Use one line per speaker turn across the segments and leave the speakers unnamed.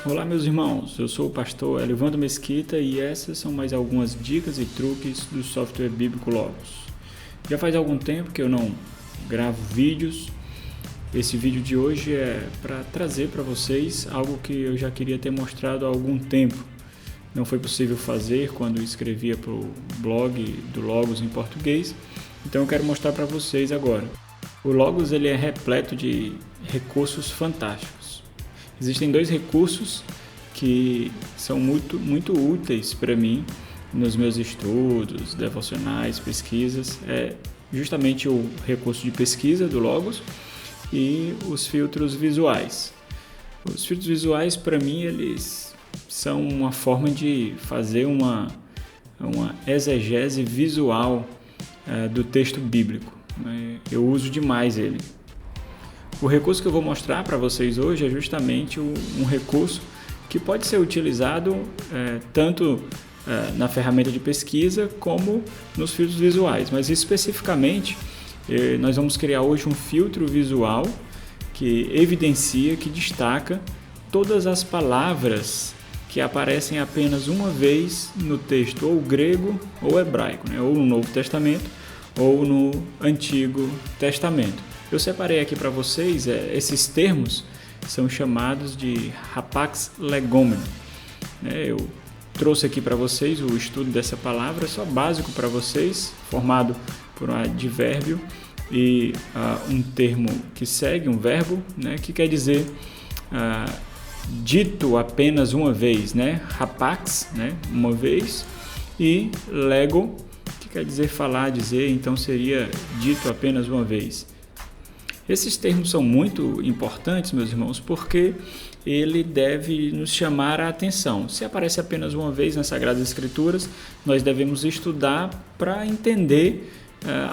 Olá, meus irmãos, eu sou o pastor Elivando Mesquita e essas são mais algumas dicas e truques do software bíblico Logos. Já faz algum tempo que eu não gravo vídeos. Esse vídeo de hoje é para trazer para vocês algo que eu já queria ter mostrado há algum tempo. Não foi possível fazer quando escrevia para o blog do Logos em português, então eu quero mostrar para vocês agora. O Logos ele é repleto de recursos fantásticos. Existem dois recursos que são muito úteis para mim nos meus estudos, devocionais, pesquisas. É justamente o recurso de pesquisa do Logos e os filtros visuais. Os filtros visuais, para mim, eles são uma forma de fazer uma exegese visual do texto bíblico. Eu uso demais ele. O recurso que eu vou mostrar para vocês hoje é justamente um recurso que pode ser utilizado tanto na ferramenta de pesquisa como nos filtros visuais, mas especificamente nós vamos criar hoje um filtro visual que evidencia, que destaca todas as palavras que aparecem apenas uma vez no texto ou grego ou hebraico, ou no Novo Testamento ou no Antigo Testamento. Eu separei aqui para vocês, esses termos são chamados de rapax legomena. Eu trouxe aqui para vocês o estudo dessa palavra, só básico para vocês, formado por um advérbio e um termo que segue, um verbo, que quer dizer dito apenas uma vez, rapax, uma vez, e lego, que quer dizer falar, dizer, então seria dito apenas uma vez. Esses termos são muito importantes, meus irmãos, porque ele deve nos chamar a atenção. Se aparece apenas uma vez nas Sagradas Escrituras, nós devemos estudar para entender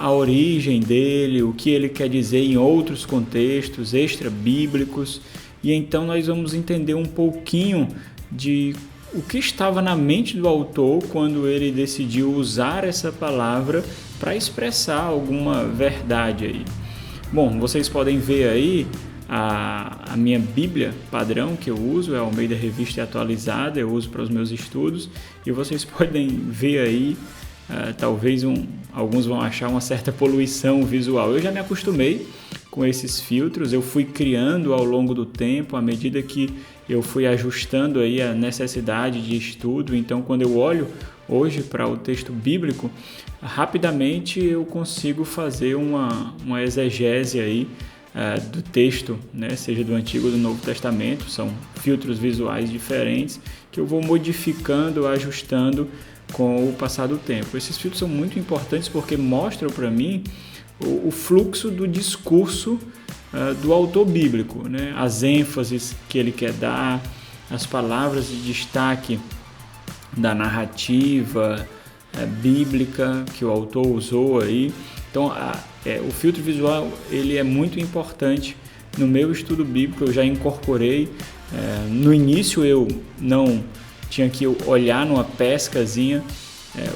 a origem dele, o que ele quer dizer em outros contextos extra-bíblicos, e então nós vamos entender um pouquinho de o que estava na mente do autor quando ele decidiu usar essa palavra para expressar alguma verdade aí. Bom, vocês podem ver aí a minha Bíblia padrão que eu uso, é a Almeida Revista Atualizada, eu uso para os meus estudos, e vocês podem ver aí, talvez alguns vão achar uma certa poluição visual. Eu já me acostumei com esses filtros, eu fui criando ao longo do tempo, à medida que eu fui ajustando aí a necessidade de estudo. Então, quando eu olho hoje para o texto bíblico, rapidamente eu consigo fazer uma exegese aí do texto, seja do Antigo ou do Novo Testamento. São filtros visuais diferentes que eu vou modificando, ajustando com o passar do tempo. Esses filtros são muito importantes porque mostram para mim o fluxo do discurso do autor bíblico, as ênfases que ele quer dar, as palavras de destaque da narrativa bíblica que o autor usou aí. Então, o filtro visual ele é muito importante no meu estudo bíblico. Eu já incorporei. No início eu não tinha que olhar numa pescazinha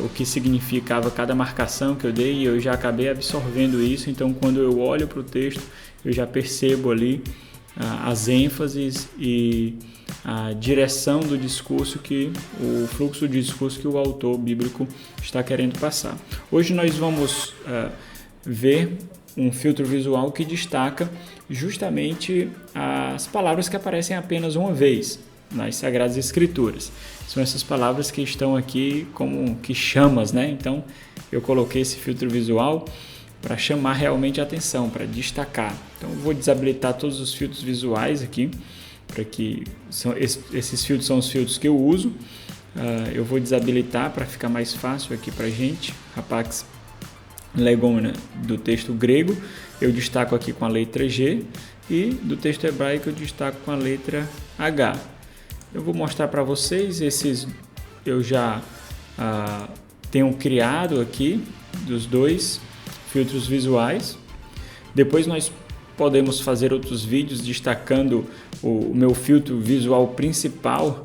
o que significava cada marcação que eu dei, e eu já acabei absorvendo isso. Então, quando eu olho para o texto, eu já percebo ali as ênfases e a direção do discurso, o fluxo de discurso que o autor bíblico está querendo passar. Hoje nós vamos ver um filtro visual que destaca justamente as palavras que aparecem apenas uma vez nas Sagradas Escrituras. São essas palavras que estão aqui como que chamas, Então, eu coloquei esse filtro visual para chamar realmente a atenção, para destacar. Então, eu vou desabilitar todos os filtros visuais aqui, para que esses filtros são os filtros que eu uso. Eu vou desabilitar para ficar mais fácil aqui para a gente. Rapax legomena do texto grego, eu destaco aqui com a letra G, e do texto hebraico eu destaco com a letra H. Eu vou mostrar para vocês, esses eu já tenho criado aqui, dos dois filtros visuais. Depois nós podemos fazer outros vídeos destacando o meu filtro visual principal,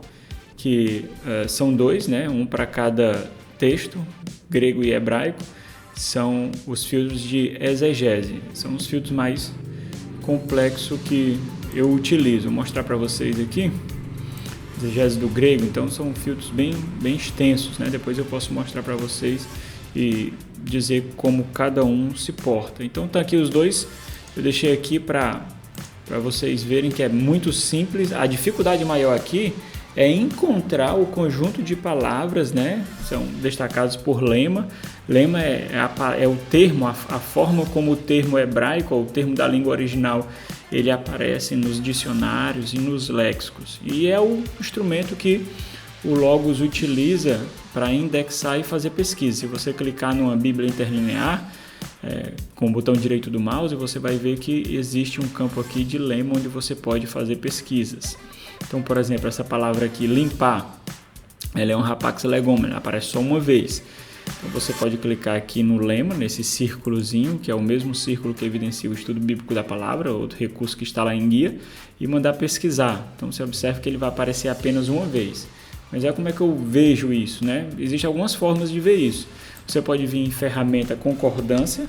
que são dois, um para cada texto, grego e hebraico. São os filtros de exegese, são os filtros mais complexos que eu utilizo. Vou mostrar para vocês aqui. exegese do grego, então são filtros bem extensos, né? Depois eu posso mostrar para vocês e dizer como cada um se porta. Então tá aqui os dois, eu deixei aqui para vocês verem que é muito simples. A dificuldade maior aqui é encontrar o conjunto de palavras, né? São destacados por lema. Lema é o termo, a forma como o termo hebraico, ou o termo da língua original, ele aparece nos dicionários e nos léxicos. E é o instrumento que o Logos utiliza para indexar e fazer pesquisa. Se você clicar numa Bíblia interlinear, com o botão direito do mouse, você vai ver que existe um campo aqui de lema onde você pode fazer pesquisas. Então, por exemplo, essa palavra aqui, limpar, ela é um rapax legomena, ela aparece só uma vez. Então, você pode clicar aqui no lema, nesse círculozinho, que é o mesmo círculo que evidencia o estudo bíblico da palavra, outro recurso que está lá em guia, e mandar pesquisar. Então, você observa que ele vai aparecer apenas uma vez. Mas como é que eu vejo isso, né? Existem algumas formas de ver isso. Você pode vir em ferramenta concordância.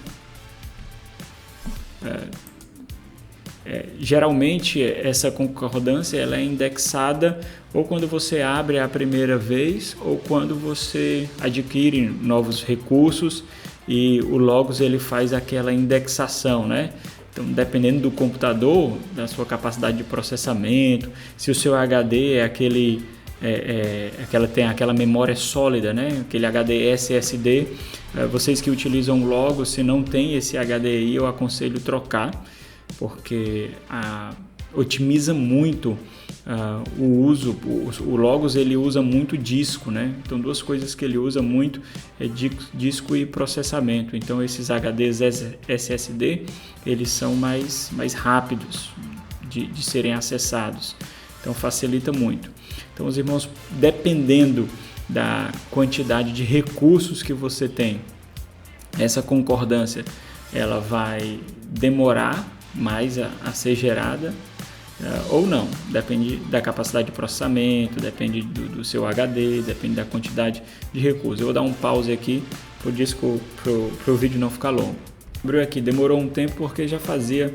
Geralmente essa concordância ela é indexada ou quando você abre a primeira vez ou quando você adquire novos recursos e o Logos ele faz aquela indexação, né? Então, dependendo do computador, da sua capacidade de processamento, se o seu HD é tem aquela memória sólida, né? Aquele HD SSD, vocês que utilizam o Logos, se não tem esse HDI, eu aconselho trocar, porque otimiza muito o uso. O Logos ele usa muito disco, né? Então, duas coisas que ele usa muito é disco e processamento. Então, esses HDs SSD eles são mais rápidos de serem acessados. Então, facilita muito. Então, os irmãos, dependendo da quantidade de recursos que você tem, essa concordância ela vai demorar mais a ser gerada ou não. Depende da capacidade de processamento, depende do seu HD, depende da quantidade de recursos. Eu vou dar um pause aqui para o vídeo não ficar longo. Abriu aqui, demorou um tempo porque já fazia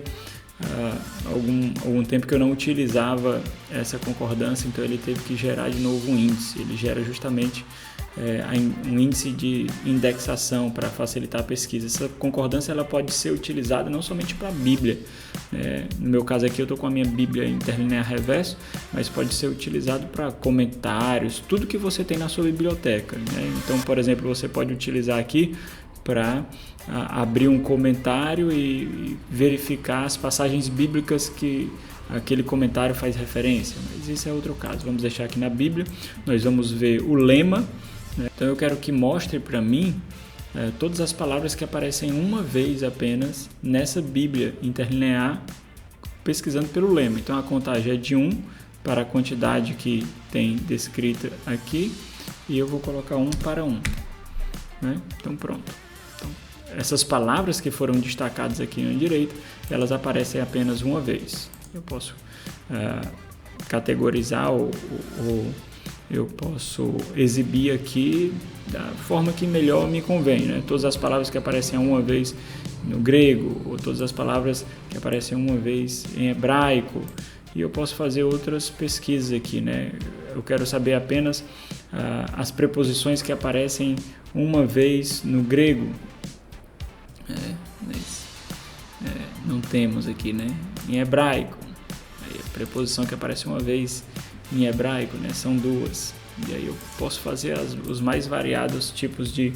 algum tempo que eu não utilizava essa concordância, então ele teve que gerar de novo um índice. Ele gera justamente um índice de indexação para facilitar a pesquisa. Essa concordância ela pode ser utilizada não somente para a Bíblia, no meu caso aqui eu estou com a minha Bíblia interlinear reverso, mas pode ser utilizado para comentários, tudo que você tem na sua biblioteca, né? Então, por exemplo, você pode utilizar aqui para abrir um comentário e verificar as passagens bíblicas que aquele comentário faz referência, mas isso é outro caso. Vamos deixar aqui na Bíblia, nós vamos ver o lema, né? Então eu quero que mostre para mim todas as palavras que aparecem uma vez apenas nessa Bíblia interlinear, pesquisando pelo lema. Então a contagem é de 1 para a quantidade que tem descrita aqui e eu vou colocar 1 para 1, né? Então pronto. Essas palavras que foram destacadas aqui na direita, elas aparecem apenas uma vez. Eu posso categorizar ou eu posso exibir aqui da forma que melhor me convém, né? Todas as palavras que aparecem uma vez no grego, ou todas as palavras que aparecem uma vez em hebraico, e eu posso fazer outras pesquisas aqui, né? Eu quero saber apenas as preposições que aparecem uma vez no grego. Não temos aqui, né? Em hebraico, a preposição que aparece uma vez em hebraico, né? São duas. E aí eu posso fazer os mais variados tipos de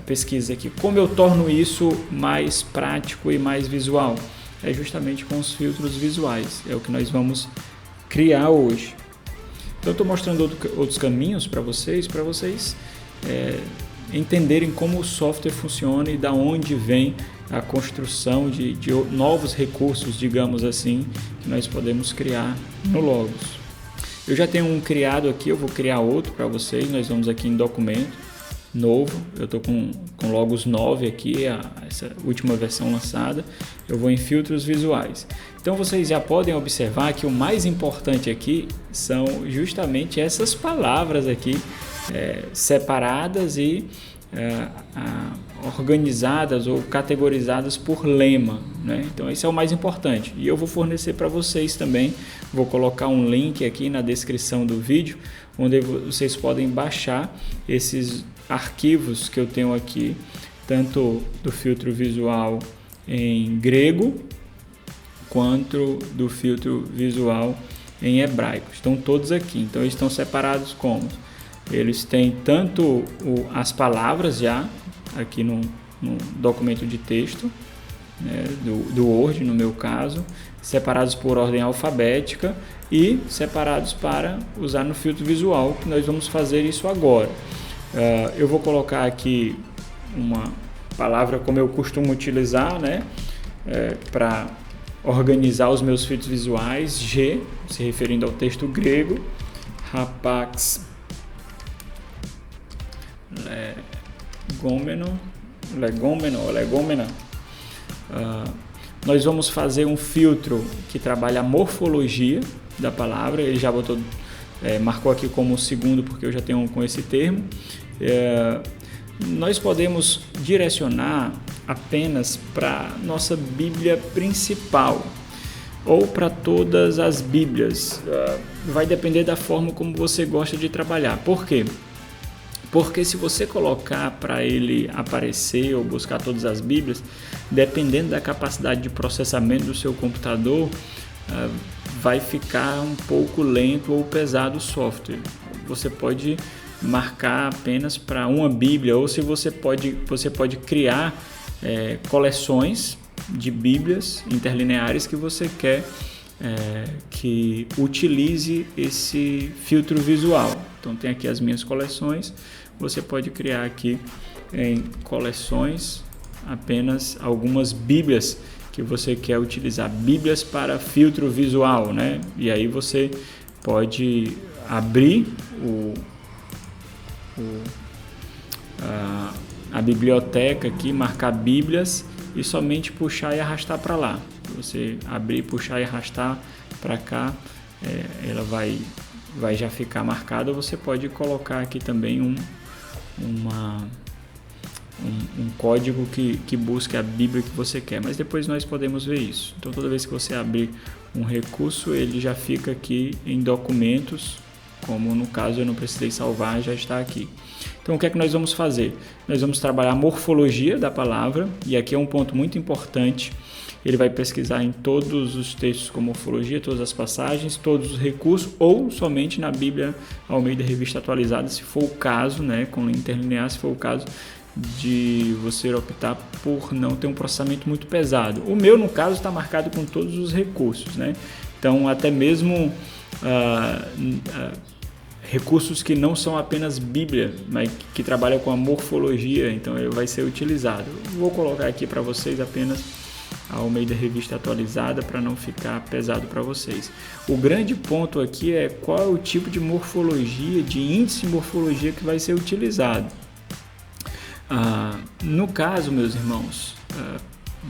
pesquisa aqui. Como eu torno isso mais prático e mais visual? É justamente com os filtros visuais. É o que nós vamos criar hoje. Então eu estou mostrando outros caminhos para vocês entenderem como o software funciona e da onde vem a construção de novos recursos, digamos assim, que nós podemos criar no Logos. Eu já tenho um criado aqui, eu vou criar outro para vocês. Nós vamos aqui em documento, novo, eu estou com Logos 9 aqui, essa última versão lançada. Eu vou em filtros visuais. Então vocês já podem observar que o mais importante aqui são justamente essas palavras aqui, separadas e organizadas ou categorizadas por lema, né? Então esse é o mais importante, e eu vou fornecer para vocês também. Vou colocar um link aqui na descrição do vídeo, onde vocês podem baixar esses arquivos que eu tenho aqui, tanto do filtro visual em grego quanto do filtro visual em hebraico. Estão todos aqui, então eles estão separados como? Eles têm tanto as palavras já aqui no documento de texto, né, do Word no meu caso, separados por ordem alfabética e separados para usar no filtro visual, que nós vamos fazer isso agora. Eu vou colocar aqui uma palavra como eu costumo utilizar, né, para organizar os meus filtros visuais, G, se referindo ao texto grego, Rapax legomena. Nós vamos fazer um filtro que trabalha a morfologia da palavra. Ele já marcou aqui como segundo, porque eu já tenho com esse termo. Nós podemos direcionar apenas para nossa Bíblia principal ou para todas as Bíblias. Vai depender da forma como você gosta de trabalhar. Por quê? Porque se você colocar para ele aparecer ou buscar todas as Bíblias, dependendo da capacidade de processamento do seu computador, vai ficar um pouco lento ou pesado o software. Você pode marcar apenas para uma Bíblia, ou se você pode criar coleções de Bíblias interlineares que você quer que utilize esse filtro visual. Então tem aqui as minhas coleções. Você pode criar aqui em coleções apenas algumas Bíblias que você quer utilizar, Bíblias para filtro visual, né? E aí você pode abrir a biblioteca aqui, marcar Bíblias e somente puxar e arrastar para lá. Você abrir, puxar e arrastar para cá, ela vai já ficar marcada. Você pode colocar aqui também um código que busque a Bíblia que você quer, mas depois nós podemos ver isso. Então toda vez que você abrir um recurso, ele já fica aqui em documentos, como no caso eu não precisei salvar, já está aqui. Então o que é que nós vamos fazer? Nós vamos trabalhar a morfologia da palavra, e aqui é um ponto muito importante. Ele vai pesquisar em todos os textos com morfologia, todas as passagens, todos os recursos, ou somente na Bíblia Almeida Revista Atualizada, se for o caso, né, com interlinear, se for o caso de você optar por não ter um processamento muito pesado. O meu, no caso, está marcado com todos os recursos, né? Então, até mesmo recursos que não são apenas Bíblia, mas que trabalham com a morfologia, então ele vai ser utilizado. Vou colocar aqui para vocês apenas a Almeida Revista Atualizada para não ficar pesado para vocês. O grande ponto aqui é qual é o tipo de morfologia, de índice de morfologia que vai ser utilizado. No caso, meus irmãos,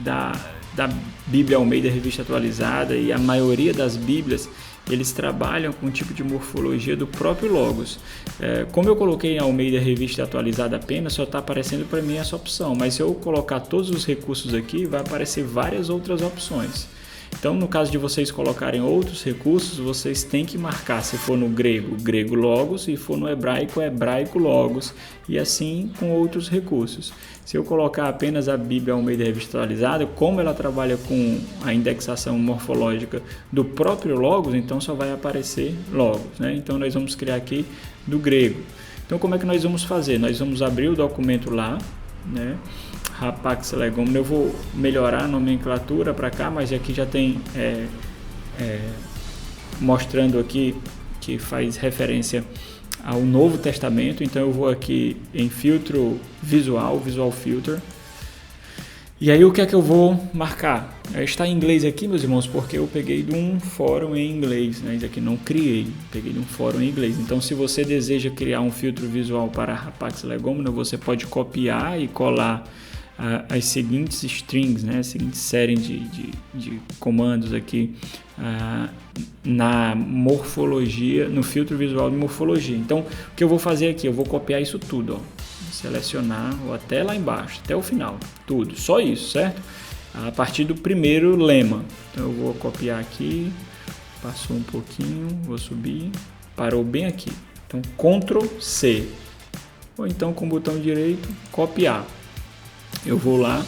da Bíblia Almeida Revista Atualizada e a maioria das Bíblias, eles trabalham com o tipo de morfologia do próprio Logos. Como eu coloquei em Almeida Revista Atualizada apenas, só está aparecendo para mim essa opção, mas se eu colocar todos os recursos aqui, vai aparecer várias outras opções. Então, no caso de vocês colocarem outros recursos, vocês têm que marcar, se for no grego, grego Logos, e se for no hebraico, hebraico Logos, e assim com outros recursos. Se eu colocar apenas a Bíblia Almeida Revista Atualizada, como ela trabalha com a indexação morfológica do próprio Logos, então só vai aparecer Logos, né? Então nós vamos criar aqui do grego. Então como é que nós vamos fazer? Nós vamos abrir o documento lá, né? Rapax legomena. Eu vou melhorar a nomenclatura para cá, mas aqui já tem mostrando aqui que faz referência ao Novo Testamento. Então eu vou aqui em filtro visual, Visual Filter, e aí o que é que eu vou marcar? Está em inglês aqui, meus irmãos, porque eu peguei de um fórum em inglês, né? Isso aqui não criei, peguei de um fórum em inglês. Então se você deseja criar um filtro visual para Rapax legomena, você pode copiar e colar as seguintes strings, né, a seguinte série de comandos aqui na morfologia, no filtro visual de morfologia. Então, o que eu vou fazer aqui? Eu vou copiar isso tudo, ó. selecionar ou até lá embaixo, até o final, tudo, só isso, certo? A partir do primeiro lema. Então eu vou copiar aqui, passou um pouquinho, vou subir, parou bem aqui. Então Ctrl C, ou então com o botão direito, copiar. Eu vou lá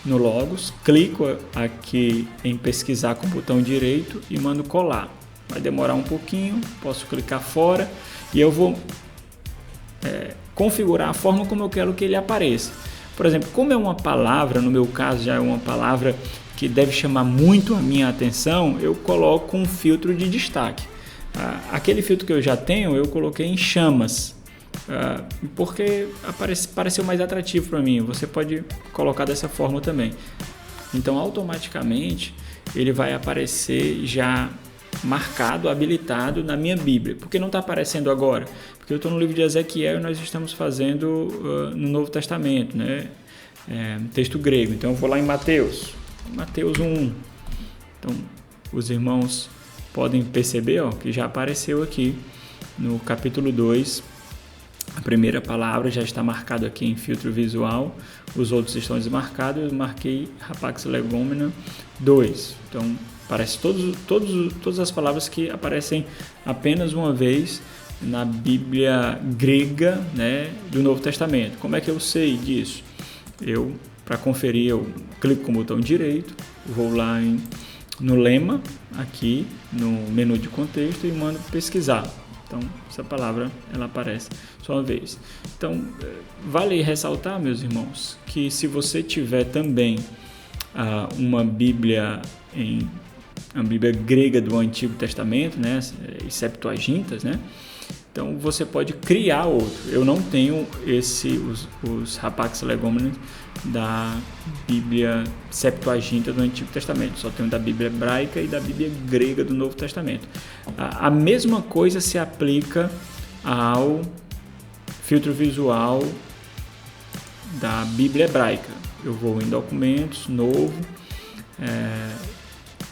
no Logos, clico aqui em pesquisar com o botão direito e mando colar. Vai demorar um pouquinho, posso clicar fora e eu vou configurar a forma como eu quero que ele apareça. Por exemplo, como é uma palavra, no meu caso já é uma palavra que deve chamar muito a minha atenção, eu coloco um filtro de destaque. Aquele filtro que eu já tenho, eu coloquei em chamas, porque pareceu mais atrativo para mim. Você pode colocar dessa forma também. Então, automaticamente, ele vai aparecer já marcado, habilitado na minha Bíblia. Por que não está aparecendo agora? Porque eu estou no livro de Ezequiel e nós estamos fazendo no Novo Testamento, né? Texto grego. Então eu vou lá em Mateus 1. Então os irmãos podem perceber que já apareceu aqui no capítulo 2. A primeira palavra já está marcada aqui em filtro visual, os outros estão desmarcados. Eu marquei Rapax Legomena 2. Então aparece todas as palavras que aparecem apenas uma vez na Bíblia grega, né, do Novo Testamento. Como é que eu sei disso? Para conferir, eu clico com o botão direito, vou lá no lema, aqui no menu de contexto e mando pesquisar. Então, essa palavra ela aparece só uma vez. Então, vale ressaltar, meus irmãos, que se você tiver também uma Bíblia a Bíblia grega do Antigo Testamento, né, e Septuagintas, né? Então você pode criar outro. Eu não tenho os Rapax Legomena da Bíblia Septuaginta do Antigo Testamento, só tenho da Bíblia hebraica e da Bíblia grega do Novo Testamento. A mesma coisa se aplica ao filtro visual da Bíblia hebraica. Eu vou em documentos, novo,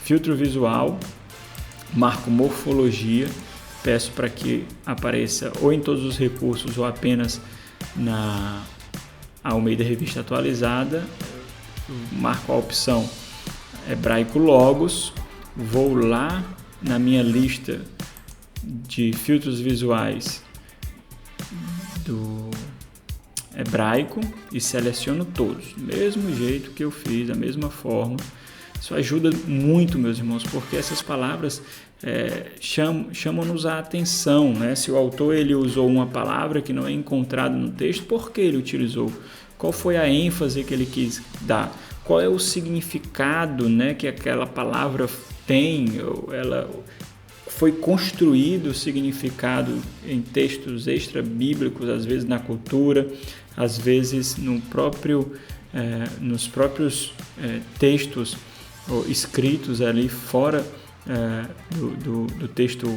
filtro visual, marco morfologia, peço para que apareça ou em todos os recursos ou apenas na Almeida Revista Atualizada. Marco a opção Hebraico Logos, vou lá na minha lista de filtros visuais do hebraico e seleciono todos, do mesmo jeito que eu fiz, da mesma forma. Isso ajuda muito, meus irmãos, porque essas palavras chamam-nos a atenção, né? Se o autor ele usou uma palavra que não é encontrada no texto, por que ele utilizou? Qual foi a ênfase que ele quis dar? Qual é o significado, né, que aquela palavra tem? Ela foi construído o significado em textos extra-bíblicos, às vezes na cultura, às vezes nos próprios textos escritos ali fora do texto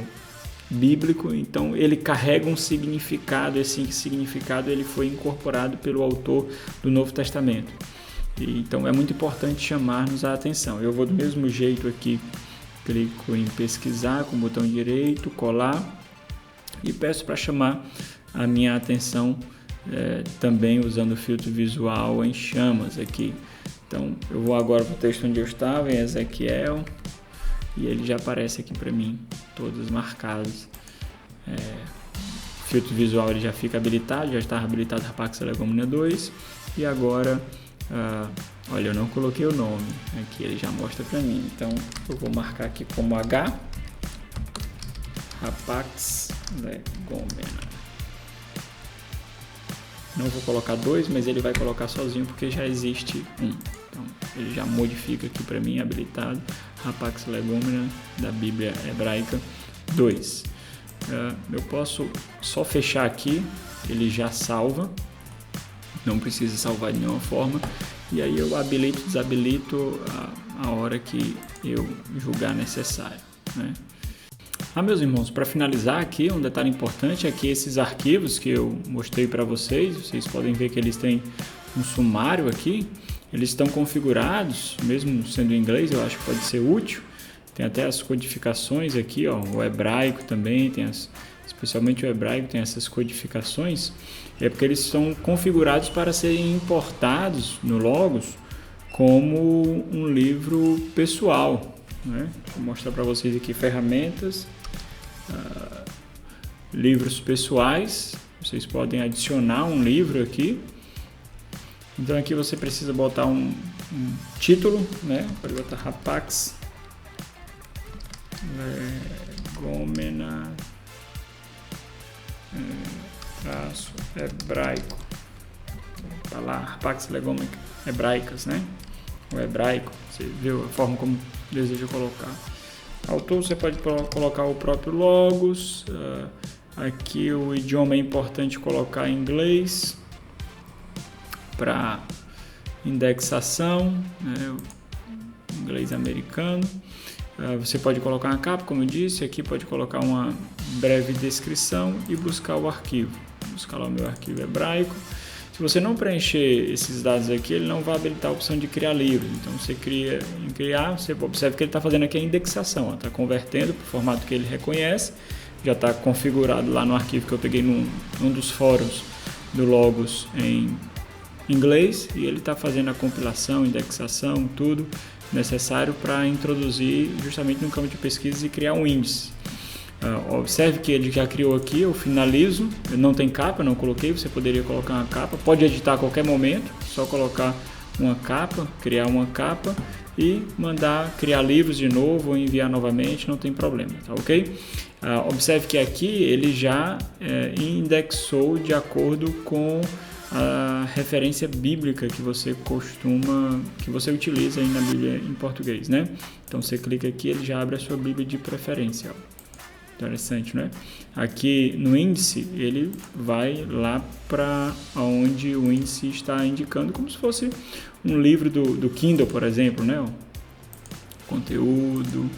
bíblico. Então ele carrega um significado, esse significado ele foi incorporado pelo autor do Novo Testamento. Então é muito importante chamar-nos a atenção. Eu vou do mesmo jeito aqui, clico em pesquisar com o botão direito, colar e peço para chamar a minha atenção também usando o filtro visual em chamas aqui. Então eu vou agora para o texto onde eu estava, em Ezequiel, e ele já aparece aqui para mim, todos marcados. O filtro visual ele já fica habilitado, já está habilitado Rapax Legomena 2, e agora, olha, eu não coloquei o nome, aqui ele já mostra para mim, então eu vou marcar aqui como H, Rapax Legomena. Não vou colocar 2, mas ele vai colocar sozinho porque já existe um. Então ele já modifica aqui para mim, habilitado, Rapax Legomena da Bíblia Hebraica 2. Eu posso só fechar aqui, ele já salva, não precisa salvar de nenhuma forma, e aí eu habilito e desabilito a hora que eu julgar necessário, né? Meus irmãos, para finalizar aqui, um detalhe importante é que esses arquivos que eu mostrei para vocês podem ver que eles têm um sumário aqui, eles estão configurados, mesmo sendo em inglês, eu acho que pode ser útil, Tem até as codificações aqui, ó, o hebraico também, especialmente o hebraico tem essas codificações, é porque eles são configurados para serem importados no Logos como um livro pessoal, né? Vou mostrar para vocês aqui ferramentas, livros pessoais. Vocês podem adicionar um livro aqui. Então aqui você precisa botar um título, né? Pode botar Rapax Legômena traço hebraico. Tá lá, Rapax Legômena hebraicas, né? O hebraico, você viu a forma como deseja colocar. Autor, você pode colocar o próprio Logos. Aqui o idioma é importante colocar em inglês para indexação, né? Inglês americano. Você pode colocar uma capa, como eu disse, aqui pode colocar uma breve descrição e buscar o arquivo. Vou buscar lá o meu arquivo hebraico. Se você não preencher esses dados aqui, ele não vai habilitar a opção de criar livros. Então você você observa que ele está fazendo aqui a indexação, está convertendo para o formato que ele reconhece, já está configurado lá no arquivo que eu peguei num dos fóruns do Logos em inglês, e ele está fazendo a compilação, indexação, tudo necessário para introduzir justamente no campo de pesquisa e criar um índice. Observe que ele já criou aqui, eu finalizo, não tem capa, não coloquei, você poderia colocar uma capa, pode editar a qualquer momento, só colocar uma capa, criar uma capa e mandar criar livros de novo ou enviar novamente, não tem problema, tá ok? Observe que aqui ele já indexou de acordo com a referência bíblica que você utiliza aí na Bíblia em português, né? Então você clica aqui, ele já abre a sua Bíblia de preferência, ó. Interessante, né? Aqui no índice, ele vai lá para onde o índice está indicando, como se fosse um livro do Kindle, por exemplo, né? Conteúdo,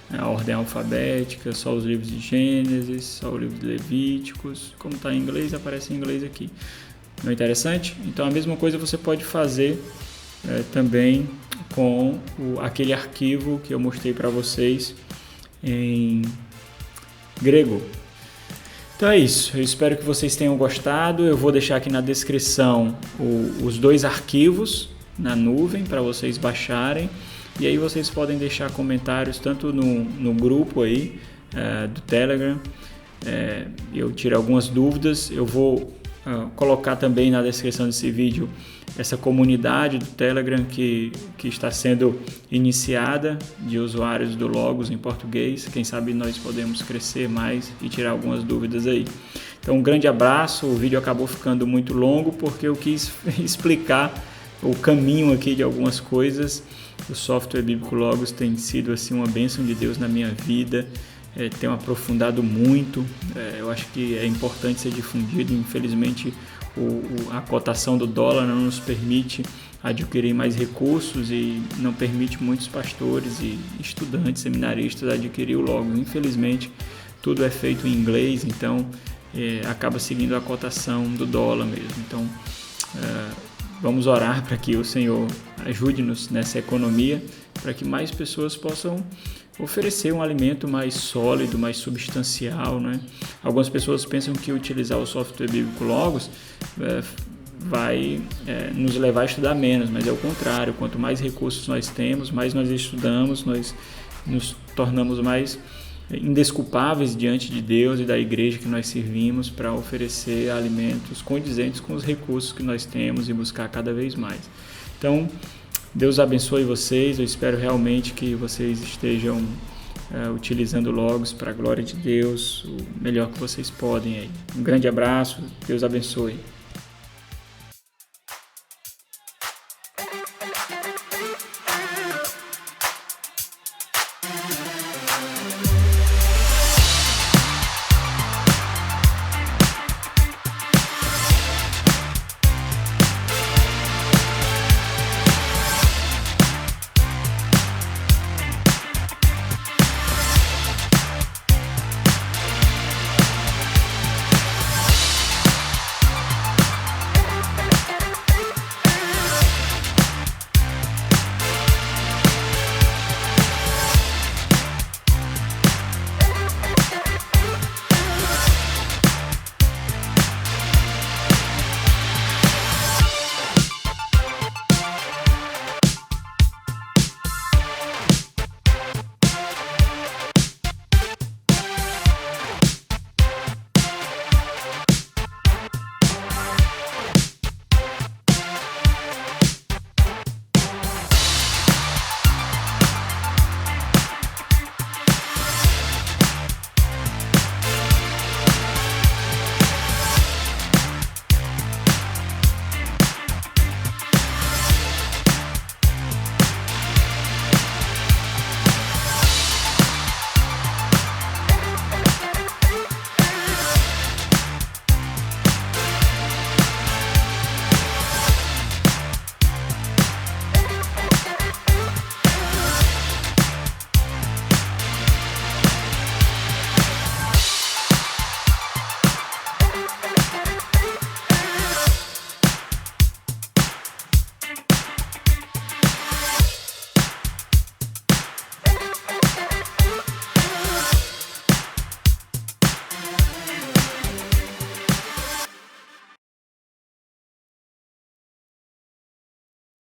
a ordem alfabética, só os livros de Gênesis, só o livro de Levíticos. Como está em inglês, aparece em inglês aqui. Não é interessante? Então a mesma coisa você pode fazer também com aquele arquivo que eu mostrei para vocês em grego. Então é isso, eu espero que vocês tenham gostado. Eu vou deixar aqui na descrição os dois arquivos na nuvem para vocês baixarem, e aí vocês podem deixar comentários tanto no grupo aí do Telegram. Eu tirei algumas dúvidas, eu vou colocar também na descrição desse vídeo essa comunidade do Telegram que está sendo iniciada de usuários do Logos em português. Quem sabe nós podemos crescer mais e tirar algumas dúvidas aí. Então um grande abraço. O vídeo acabou ficando muito longo porque eu quis explicar o caminho aqui de algumas coisas. O software bíblico Logos tem sido assim uma bênção de Deus na minha vida. Tenho aprofundado muito. Eu acho que é importante ser difundido. Infelizmente a cotação do dólar não nos permite adquirir mais recursos e não permite muitos pastores e estudantes, seminaristas adquirir o Logos. Infelizmente tudo é feito em inglês, então acaba seguindo a cotação do dólar mesmo. Então vamos orar para que o Senhor ajude-nos nessa economia, para que mais pessoas possam oferecer um alimento mais sólido, mais substancial, né? Algumas pessoas pensam que utilizar o software bíblico Logos vai nos levar a estudar menos, mas é o contrário. Quanto mais recursos nós temos, mais nós estudamos, nós nos tornamos mais indesculpáveis diante de Deus e da igreja que nós servimos, para oferecer alimentos condizentes com os recursos que nós temos e buscar cada vez mais. Então, Deus abençoe vocês. Eu espero realmente que vocês estejam utilizando o Logos para a glória de Deus, o melhor que vocês podem aí. Um grande abraço, Deus abençoe.